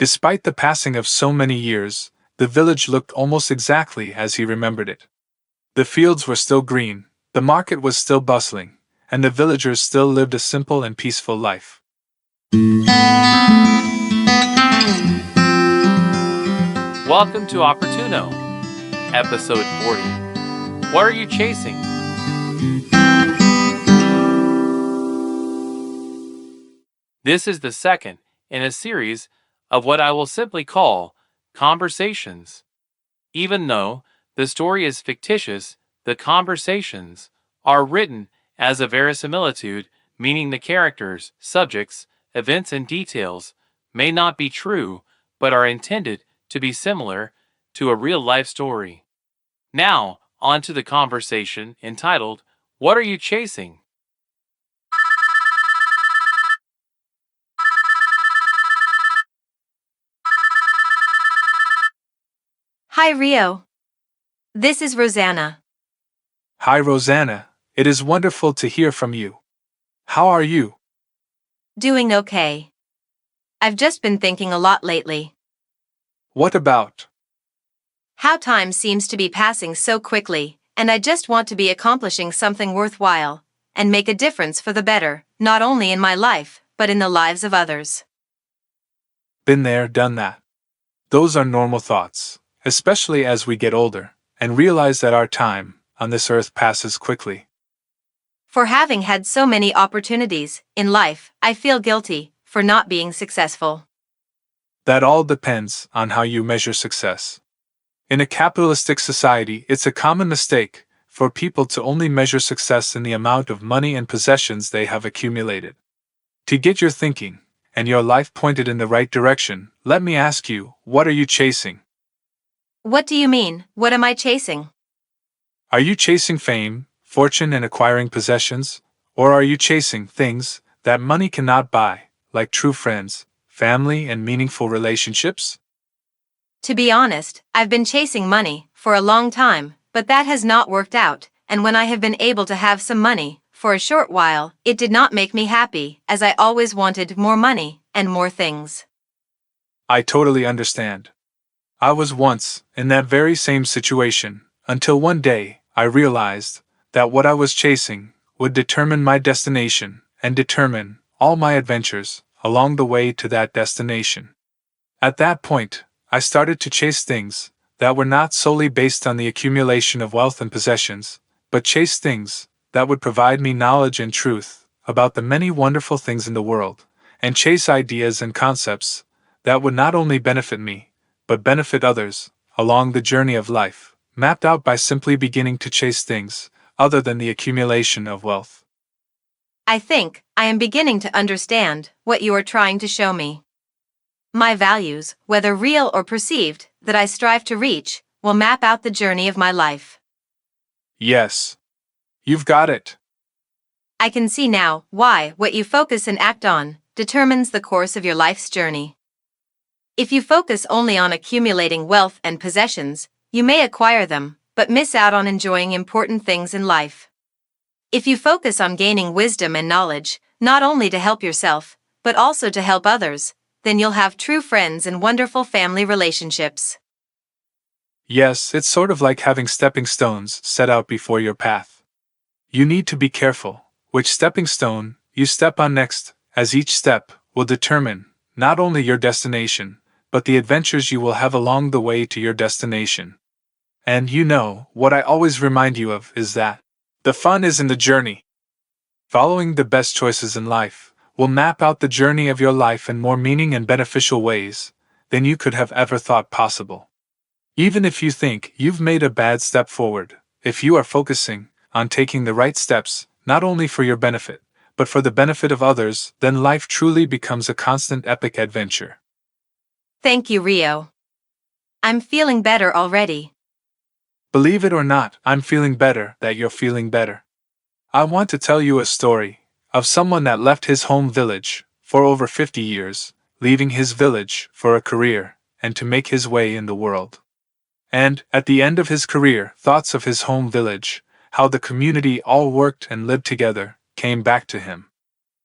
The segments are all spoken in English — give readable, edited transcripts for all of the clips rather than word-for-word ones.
Despite the passing of so many years, the village looked almost exactly as he remembered it. The fields were still green, the market was still bustling, and the villagers still lived a simple and peaceful life. Welcome to Opportuno, episode 40. What are you chasing? This is the second in a series of what I will simply call conversations. Even though the story is fictitious, the conversations are written as a verisimilitude, meaning the characters, subjects, events, and details may not be true, but are intended to be similar to a real-life story. Now, on to the conversation entitled, What Are You Chasing? Hi, Rio. This is Rosanna. Hi, Rosanna. It is wonderful to hear from you. How are you? Doing okay. I've just been thinking a lot lately. What about? How time seems to be passing so quickly, and I just want to be accomplishing something worthwhile and make a difference for the better, not only in my life, but in the lives of others. Been there, done that. Those are normal thoughts, especially as we get older and realize that our time on this earth passes quickly. For having had so many opportunities in life, I feel guilty for not being successful. That all depends on how you measure success. In a capitalistic society, it's a common mistake for people to only measure success in the amount of money and possessions they have accumulated. To get your thinking and your life pointed in the right direction, let me ask you, what are you chasing? What do you mean? What am I chasing? Are you chasing fame, fortune, and acquiring possessions? Or are you chasing things that money cannot buy, like true friends, family, and meaningful relationships? To be honest, I've been chasing money for a long time, but that has not worked out, and when I have been able to have some money for a short while, it did not make me happy, as I always wanted more money and more things. I totally understand. I was once in that very same situation, until one day I realized that what I was chasing would determine my destination and determine all my adventures along the way to that destination. At that point, I started to chase things that were not solely based on the accumulation of wealth and possessions, but chase things that would provide me knowledge and truth about the many wonderful things in the world, and chase ideas and concepts that would not only benefit me, but benefit others along the journey of life, mapped out by simply beginning to chase things other than the accumulation of wealth. I think I am beginning to understand what you are trying to show me. My values, whether real or perceived, that I strive to reach, will map out the journey of my life. Yes. You've got it. I can see now why what you focus and act on determines the course of your life's journey. If you focus only on accumulating wealth and possessions, you may acquire them, but miss out on enjoying important things in life. If you focus on gaining wisdom and knowledge, not only to help yourself, but also to help others, then you'll have true friends and wonderful family relationships. Yes, it's sort of like having stepping stones set out before your path. You need to be careful which stepping stone you step on next, as each step will determine not only your destination, but the adventures you will have along the way to your destination. And you know, what I always remind you of is that the fun is in the journey. Following the best choices in life will map out the journey of your life in more meaning and beneficial ways than you could have ever thought possible. Even if you think you've made a bad step forward, if you are focusing on taking the right steps, not only for your benefit, but for the benefit of others, then life truly becomes a constant epic adventure. Thank you, Rio. I'm feeling better already. Believe it or not, I'm feeling better that you're feeling better. I want to tell you a story of someone that left his home village for over 50 years, leaving his village for a career and to make his way in the world. And, at the end of his career, thoughts of his home village, how the community all worked and lived together, came back to him.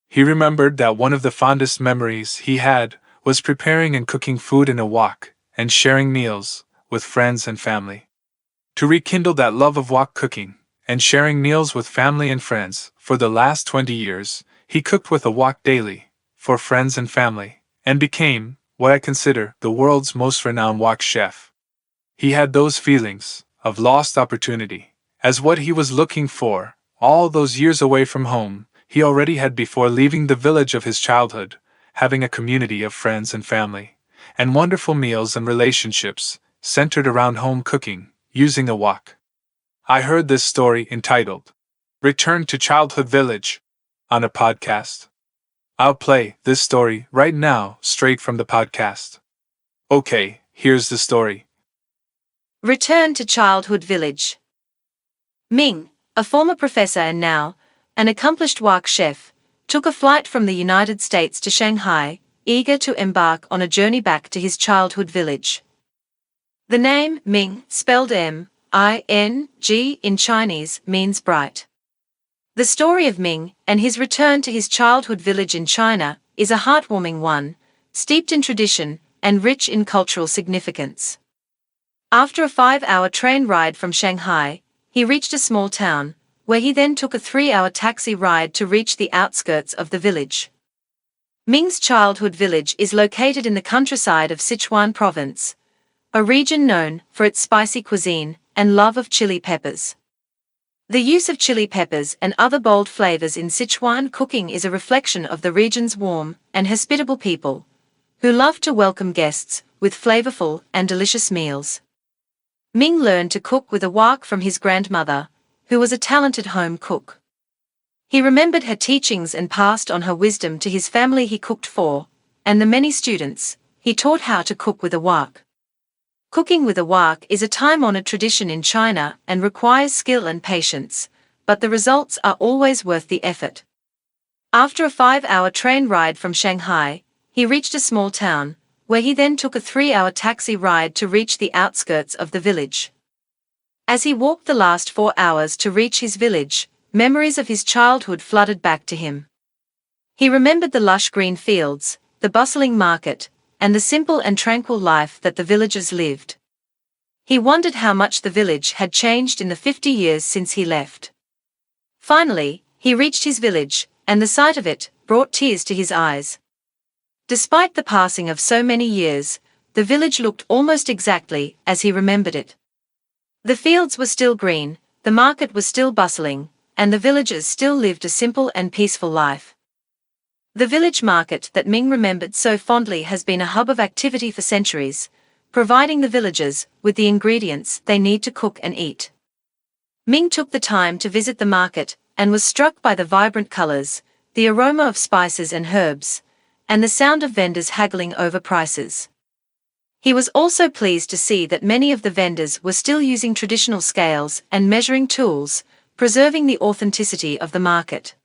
He remembered that one of the fondest memories he had was preparing and cooking food in a wok and sharing meals with friends and family. To rekindle that love of wok cooking and sharing meals with family and friends, for the last 20 years, he cooked with a wok daily, for friends and family, and became, what I consider, the world's most renowned wok chef. He had those feelings of lost opportunity, as what he was looking for, all those years away from home, he already had before leaving the village of his childhood, having a community of friends and family, and wonderful meals and relationships, centered around home cooking, using a wok. I heard this story entitled, Return to Childhood Village, on a podcast. I'll play this story right now, straight from the podcast. Okay, here's the story. Return to Childhood Village. Ming, a former professor and now an accomplished wok chef, took a flight from the United States to Shanghai, eager to embark on a journey back to his childhood village. The name Ming, spelled M-I-N-G in Chinese, means bright. The story of Ming and his return to his childhood village in China is a heartwarming one, steeped in tradition and rich in cultural significance. After a 5-hour train ride from Shanghai, he reached a small town, where he then took a 3-hour taxi ride to reach the outskirts of the village. Ming's childhood village is located in the countryside of Sichuan province, a region known for its spicy cuisine and love of chili peppers. The use of chili peppers and other bold flavors in Sichuan cooking is a reflection of the region's warm and hospitable people, who love to welcome guests with flavorful and delicious meals. Ming learned to cook with a wok from his grandmother, who was a talented home cook. He remembered her teachings and passed on her wisdom to his family he cooked for, and the many students he taught how to cook with a wok. Cooking with a wok is a time-honored tradition in China and requires skill and patience, but the results are always worth the effort. After a 5-hour train ride from Shanghai, he reached a small town, where he then took a 3-hour taxi ride to reach the outskirts of the village. As he walked the last 4 hours to reach his village, memories of his childhood flooded back to him. He remembered the lush green fields, the bustling market, and the simple and tranquil life that the villagers lived. He wondered how much the village had changed in the 50 years since he left. Finally, he reached his village, and the sight of it brought tears to his eyes. Despite the passing of so many years, the village looked almost exactly as he remembered it. The fields were still green, the market was still bustling, and the villagers still lived a simple and peaceful life. The village market that Ming remembered so fondly has been a hub of activity for centuries, providing the villagers with the ingredients they need to cook and eat. Ming took the time to visit the market and was struck by the vibrant colors, the aroma of spices and herbs, and the sound of vendors haggling over prices. He was also pleased to see that many of the vendors were still using traditional scales and measuring tools, preserving the authenticity of the market.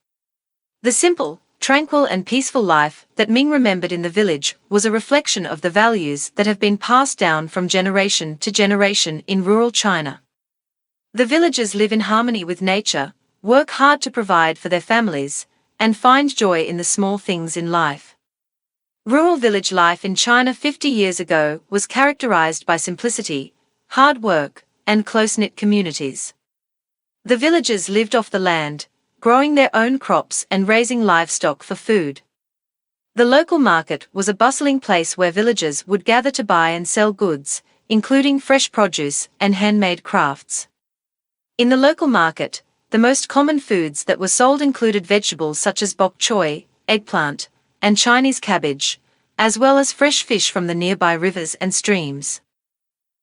The simple, tranquil and peaceful life that Ming remembered in the village was a reflection of the values that have been passed down from generation to generation in rural China. The villagers live in harmony with nature, work hard to provide for their families, and find joy in the small things in life. Rural village life in China 50 years ago was characterized by simplicity, hard work, and close-knit communities. The villagers lived off the land, growing their own crops and raising livestock for food. The local market was a bustling place where villagers would gather to buy and sell goods, including fresh produce and handmade crafts. In the local market, the most common foods that were sold included vegetables such as bok choy, eggplant, and Chinese cabbage, as well as fresh fish from the nearby rivers and streams.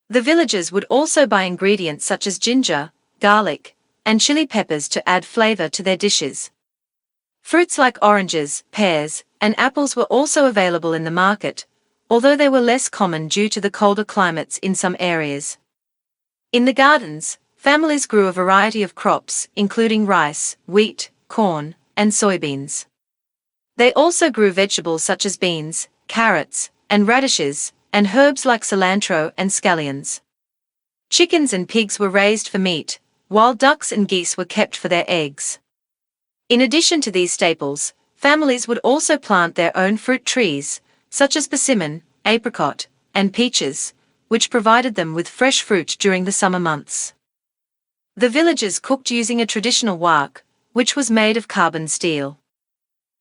The villagers would also buy ingredients such as ginger, garlic, and chili peppers to add flavor to their dishes. Fruits like oranges, pears, and apples were also available in the market, although they were less common due to the colder climates in some areas. In the gardens, families grew a variety of crops, including rice, wheat, corn, and soybeans. They also grew vegetables such as beans, carrots, and radishes, and herbs like cilantro and scallions. Chickens and pigs were raised for meat, while ducks and geese were kept for their eggs. In addition to these staples, families would also plant their own fruit trees, such as persimmon, apricot, and peaches, which provided them with fresh fruit during the summer months. The villagers cooked using a traditional wok, which was made of carbon steel.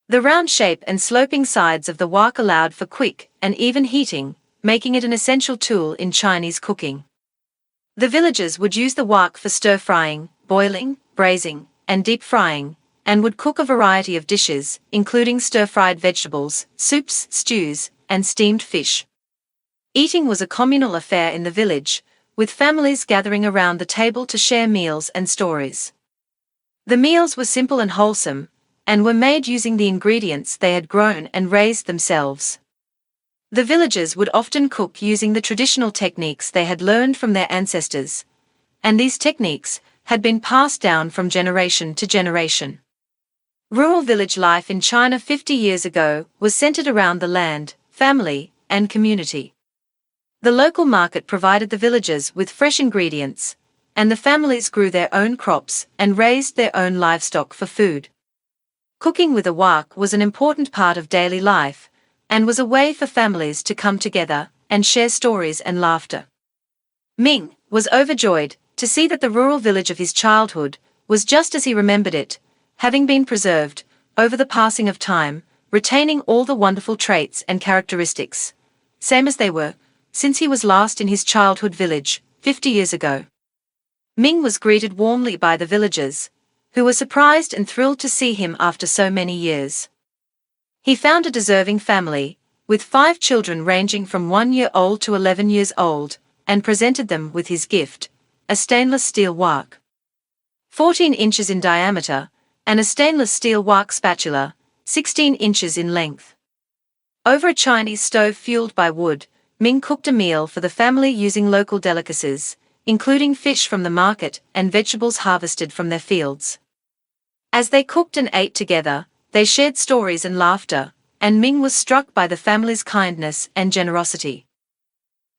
The round shape and sloping sides of the wok allowed for quick and even heating, making it an essential tool in Chinese cooking. The villagers would use the wok for stir-frying, boiling, braising, and deep frying, and would cook a variety of dishes, including stir-fried vegetables, soups, stews, and steamed fish. Eating was a communal affair in the village, with families gathering around the table to share meals and stories. The meals were simple and wholesome, and were made using the ingredients they had grown and raised themselves. The villagers would often cook using the traditional techniques they had learned from their ancestors, and these techniques had been passed down from generation to generation. Rural village life in China 50 years ago was centered around the land, family, and community. The local market provided the villagers with fresh ingredients, and the families grew their own crops and raised their own livestock for food. Cooking with a wok was an important part of daily life, and was a way for families to come together and share stories and laughter. Ming was overjoyed to see that the rural village of his childhood was just as he remembered it, having been preserved over the passing of time, retaining all the wonderful traits and characteristics, same as they were, since he was last in his childhood village, 50 years ago. Ming was greeted warmly by the villagers, who were surprised and thrilled to see him after so many years. He found a deserving family, with 5 children ranging from 1 year old to 11 years old, and presented them with his gift, a stainless steel wok, 14 inches in diameter, and a stainless steel wok spatula, 16 inches in length. Over a Chinese stove fueled by wood, Ming cooked a meal for the family using local delicacies, including fish from the market and vegetables harvested from their fields. As they cooked and ate together, they shared stories and laughter, and Ming was struck by the family's kindness and generosity.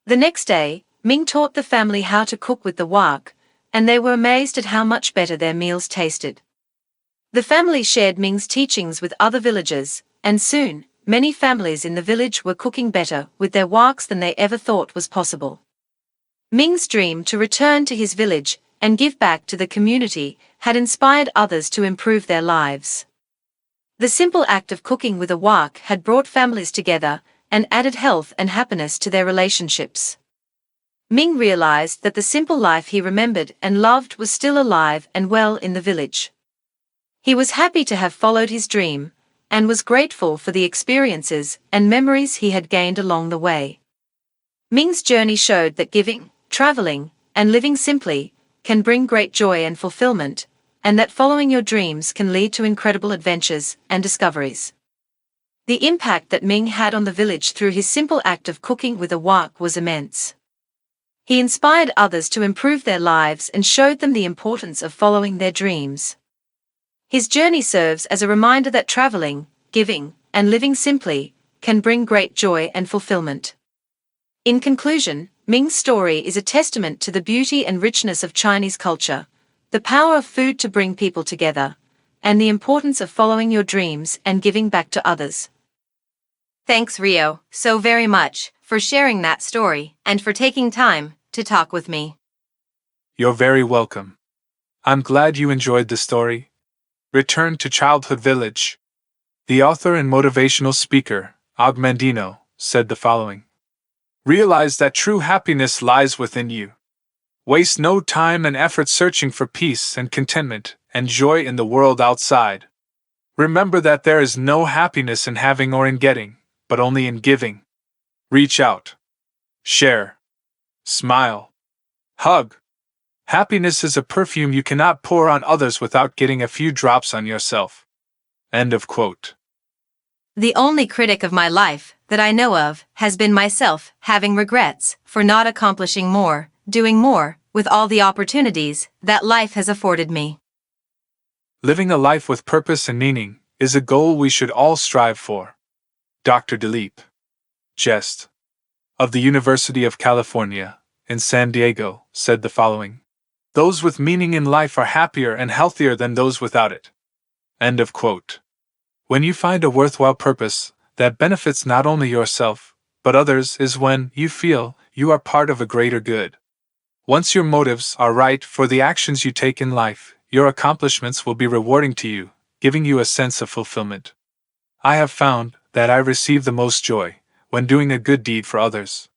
The next day, Ming taught the family how to cook with the wok, and they were amazed at how much better their meals tasted. The family shared Ming's teachings with other villagers, and soon, many families in the village were cooking better with their woks than they ever thought was possible. Ming's dream to return to his village and give back to the community had inspired others to improve their lives. The simple act of cooking with a wok had brought families together and added health and happiness to their relationships. Ming realized that the simple life he remembered and loved was still alive and well in the village. He was happy to have followed his dream, and was grateful for the experiences and memories he had gained along the way. Ming's journey showed that giving, traveling, and living simply can bring great joy and fulfillment, and that following your dreams can lead to incredible adventures and discoveries. The impact that Ming had on the village through his simple act of cooking with a wok was immense. He inspired others to improve their lives and showed them the importance of following their dreams. His journey serves as a reminder that traveling, giving, and living simply can bring great joy and fulfillment. In conclusion, Ming's story is a testament to the beauty and richness of Chinese culture, the power of food to bring people together, and the importance of following your dreams and giving back to others. Thanks, Rio, so very much, for sharing that story, and for taking time to talk with me. You're very welcome. I'm glad you enjoyed the story. Return to Childhood Village. The author and motivational speaker, Og Mandino, said the following. Realize that true happiness lies within you. Waste no time and effort searching for peace and contentment and joy in the world outside. Remember that there is no happiness in having or in getting, but only in giving. Reach out. Share. Smile. Hug. Happiness is a perfume you cannot pour on others without getting a few drops on yourself. End of quote. The only critic of my life that I know of has been myself, having regrets for not accomplishing more, doing more, with all the opportunities that life has afforded me. Living a life with purpose and meaning is a goal we should all strive for. Dr. Dilip Jest of the University of California in San Diego said the following. Those with meaning in life are happier and healthier than those without it. End of quote. When you find a worthwhile purpose that benefits not only yourself, but others is when you feel you are part of a greater good. Once your motives are right for the actions you take in life, your accomplishments will be rewarding to you, giving you a sense of fulfillment. I have found that I receive the most joy when doing a good deed for others.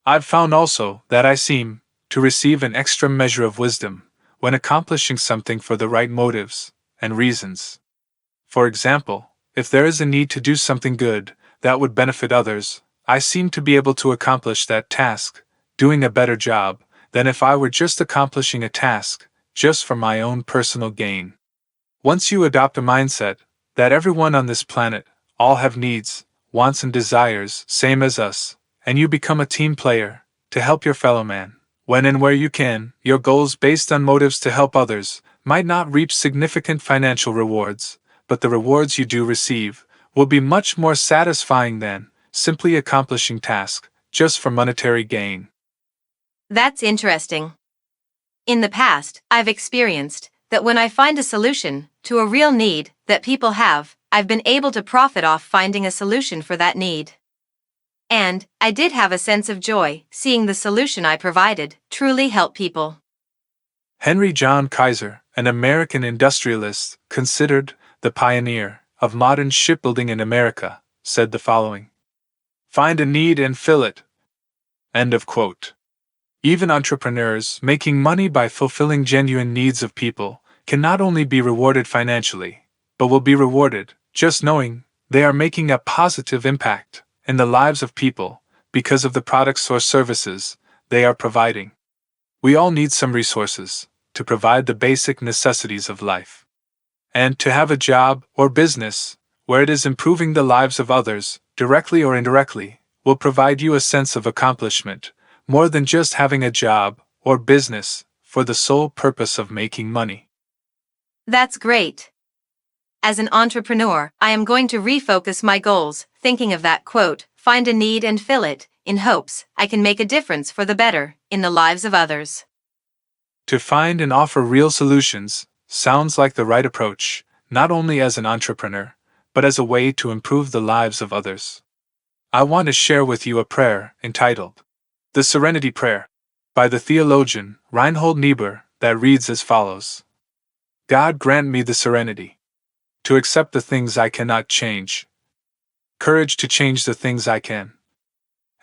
I've found also that I seem to receive an extra measure of wisdom when accomplishing something for the right motives and reasons. For example, if there is a need to do something good that would benefit others, I seem to be able to accomplish that task, doing a better job, than if I were just accomplishing a task just for my own personal gain. Once you adopt a mindset that everyone on this planet all have needs, wants and desires same as us, and you become a team player to help your fellow man, when and where you can, your goals based on motives to help others might not reap significant financial rewards, but the rewards you do receive will be much more satisfying than simply accomplishing tasks just for monetary gain. That's interesting. In the past, I've experienced that when I find a solution to a real need that people have, I've been able to profit off finding a solution for that need. And I did have a sense of joy seeing the solution I provided truly help people. Henry John Kaiser, an American industrialist considered the pioneer of modern shipbuilding in America, said the following: "Find a need and fill it." End of quote. Even entrepreneurs making money by fulfilling genuine needs of people can not only be rewarded financially, but will be rewarded just knowing they are making a positive impact in the lives of people because of the products or services they are providing. We all need some resources to provide the basic necessities of life. And to have a job or business where it is improving the lives of others, directly or indirectly, will provide you a sense of accomplishment, more than just having a job or business for the sole purpose of making money. That's great. As an entrepreneur, I am going to refocus my goals, thinking of that quote, find a need and fill it, in hopes I can make a difference for the better in the lives of others. To find and offer real solutions sounds like the right approach, not only as an entrepreneur, but as a way to improve the lives of others. I want to share with you a prayer entitled The Serenity Prayer by the theologian Reinhold Niebuhr that reads as follows: God grant me the serenity to accept the things I cannot change, courage to change the things I can,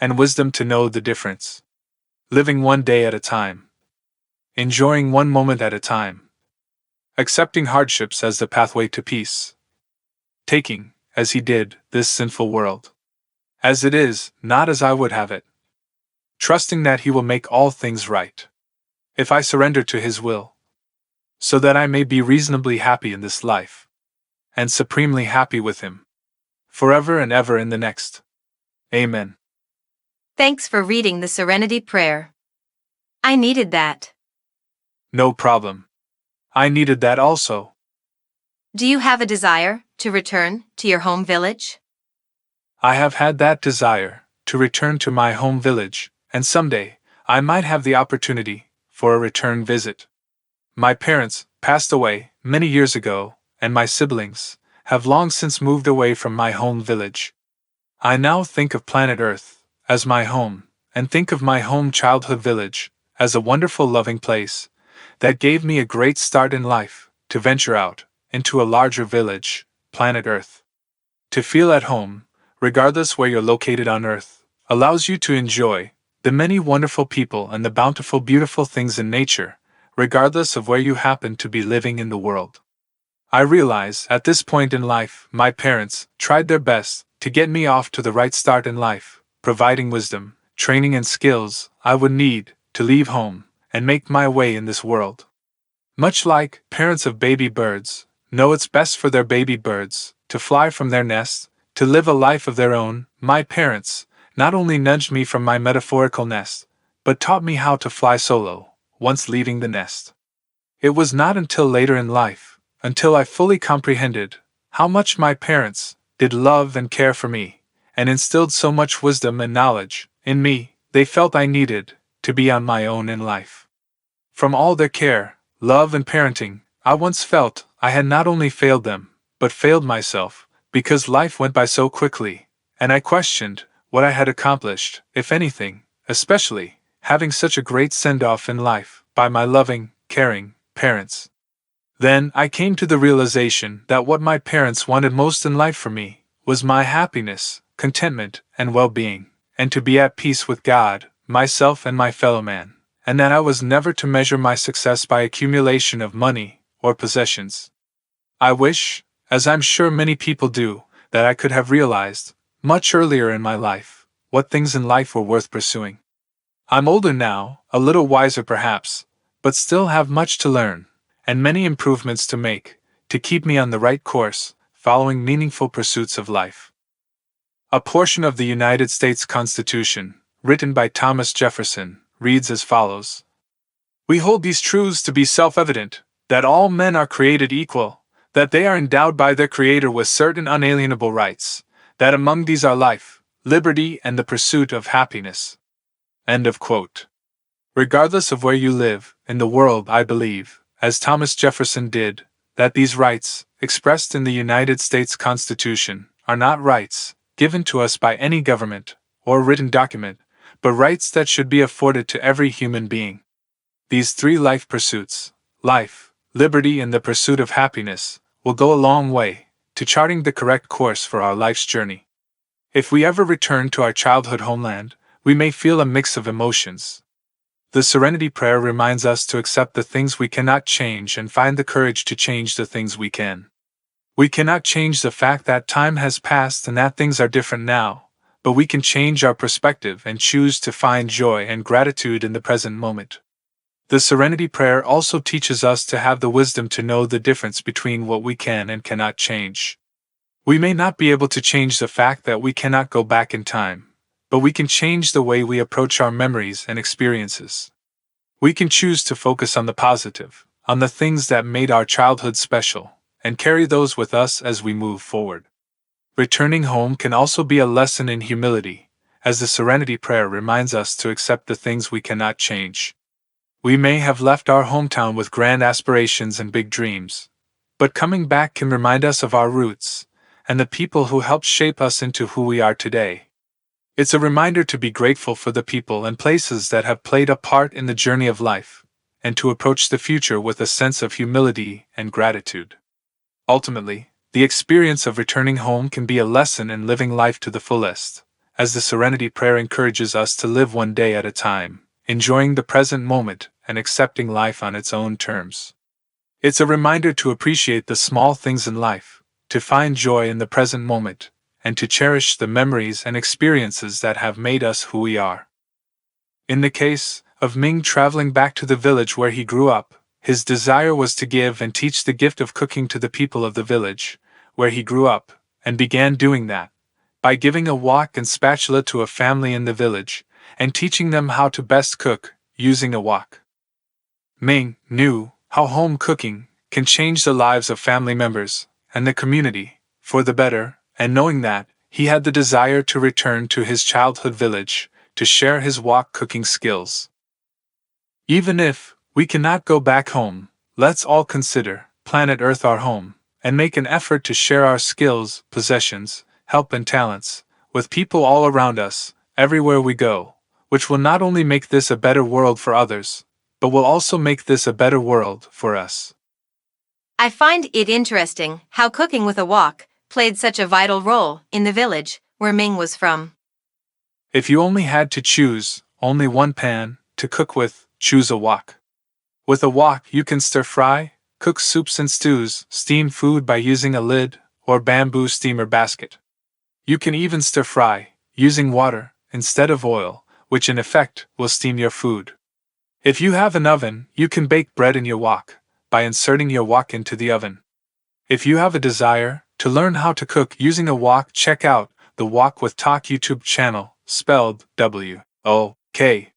and wisdom to know the difference. Living one day at a time, enjoying one moment at a time, accepting hardships as the pathway to peace, taking, as he did, this sinful world as it is, not as I would have it, trusting that he will make all things right, if I surrender to his will, so that I may be reasonably happy in this life, and supremely happy with him, forever and ever in the next. Amen. Thanks for reading the Serenity Prayer. I needed that. No problem. I needed that also. Do you have a desire to return to your home village? I have had that desire to return to my home village, and someday I might have the opportunity for a return visit. My parents passed away many years ago, and my siblings have long since moved away from my home village. I now think of planet Earth as my home, and think of my home childhood village as a wonderful loving place that gave me a great start in life to venture out into a larger village, planet Earth. To feel at home, regardless where you're located on Earth, allows you to enjoy the many wonderful people and the bountiful beautiful things in nature, regardless of where you happen to be living in the world. I realize at this point in life my parents tried their best to get me off to the right start in life, providing wisdom, training and skills I would need to leave home and make my way in this world. Much like parents of baby birds know it's best for their baby birds to fly from their nest, to live a life of their own, my parents not only nudged me from my metaphorical nest, but taught me how to fly solo, once leaving the nest. It was not until later in life, until I fully comprehended how much my parents did love and care for me, and instilled so much wisdom and knowledge in me, they felt I needed to be on my own in life. From all their care, love and parenting, I once felt I had not only failed them, but failed myself, because life went by so quickly and I questioned what I had accomplished, if anything, especially having such a great send-off in life by my loving, caring parents. Then I came to the realization that what my parents wanted most in life for me was my happiness, contentment, and well-being, and to be at peace with God, myself, and my fellow man, and that I was never to measure my success by accumulation of money or possessions. I wish, as I'm sure many people do, that I could have realized, much earlier in my life, what things in life were worth pursuing. I'm older now, a little wiser perhaps, but still have much to learn, and many improvements to make, to keep me on the right course, following meaningful pursuits of life. A portion of the United States Constitution, written by Thomas Jefferson, reads as follows: "We hold these truths to be self-evident, that all men are created equal, that they are endowed by their Creator with certain unalienable rights, that among these are life, liberty, and the pursuit of happiness." End of quote. Regardless of where you live in the world, I believe, as Thomas Jefferson did, that these rights, expressed in the United States Constitution, are not rights given to us by any government or written document, but rights that should be afforded to every human being. These three life pursuits, life, liberty, and the pursuit of happiness, will go a long way to charting the correct course for our life's journey. If we ever return to our childhood homeland, we may feel a mix of emotions. The Serenity Prayer reminds us to accept the things we cannot change and find the courage to change the things we can. We cannot change the fact that time has passed and that things are different now, but we can change our perspective and choose to find joy and gratitude in the present moment. The Serenity Prayer also teaches us to have the wisdom to know the difference between what we can and cannot change. We may not be able to change the fact that we cannot go back in time, but we can change the way we approach our memories and experiences. We can choose to focus on the positive, on the things that made our childhood special, and carry those with us as we move forward. Returning home can also be a lesson in humility, as the Serenity Prayer reminds us to accept the things we cannot change. We may have left our hometown with grand aspirations and big dreams, but coming back can remind us of our roots and the people who helped shape us into who we are today. It's a reminder to be grateful for the people and places that have played a part in the journey of life, and to approach the future with a sense of humility and gratitude. Ultimately, the experience of returning home can be a lesson in living life to the fullest, as the Serenity Prayer encourages us to live one day at a time, enjoying the present moment and accepting life on its own terms. It's a reminder to appreciate the small things in life, to find joy in the present moment, and to cherish the memories and experiences that have made us who we are. In the case of Ming traveling back to the village where he grew up, his desire was to give and teach the gift of cooking to the people of the village where he grew up, and began doing that by giving a wok and spatula to a family in the village and teaching them how to best cook using a wok. Ming knew how home cooking can change the lives of family members and the community for the better, and knowing that, he had the desire to return to his childhood village to share his wok cooking skills. Even if we cannot go back home, let's all consider planet Earth our home, and make an effort to share our skills, possessions, help, and talents with people all around us, everywhere we go, which will not only make this a better world for others, but will also make this a better world for us. I find it interesting how cooking with a wok played such a vital role in the village where Ming was from. If you only had to choose only one pan to cook with, choose a wok. With a wok, you can stir-fry, cook soups and stews, steam food by using a lid or bamboo steamer basket. You can even stir-fry using water instead of oil, which in effect will steam your food. If you have an oven, you can bake bread in your wok by inserting your wok into the oven. If you have a desire to learn how to cook using a wok, check out the Wok with Talk YouTube channel, spelled WOKWITHTAK,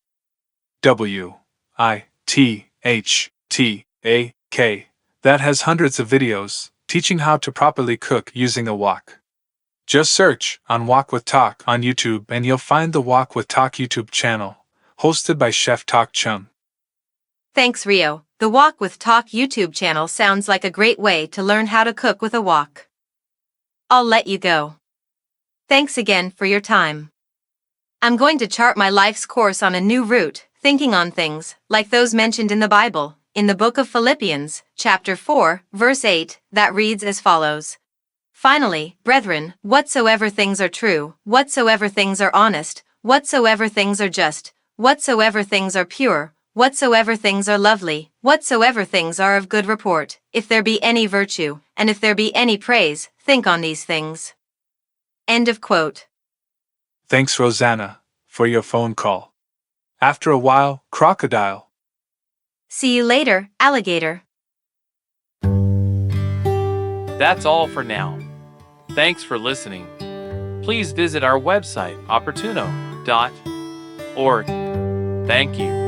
that has hundreds of videos teaching how to properly cook using a wok. Just search on Wok with Talk on YouTube and you'll find the Wok with Talk YouTube channel, hosted by Chef Talk Chung. Thanks, Rio. The Wok with Talk YouTube channel sounds like a great way to learn how to cook with a wok. I'll let you go. Thanks again for your time. I'm going to chart my life's course on a new route, thinking on things like those mentioned in the Bible, in the book of Philippians, chapter 4, verse 8, that reads as follows. Finally, brethren, whatsoever things are true, whatsoever things are honest, whatsoever things are just, whatsoever things are pure, whatsoever things are lovely, whatsoever things are of good report, if there be any virtue, and if there be any praise, think on these things. End of quote. Thanks, Rosanna, for your phone call. After a while, crocodile. See you later, alligator. That's all for now. Thanks for listening. Please visit our website, opportuno.org. Thank you.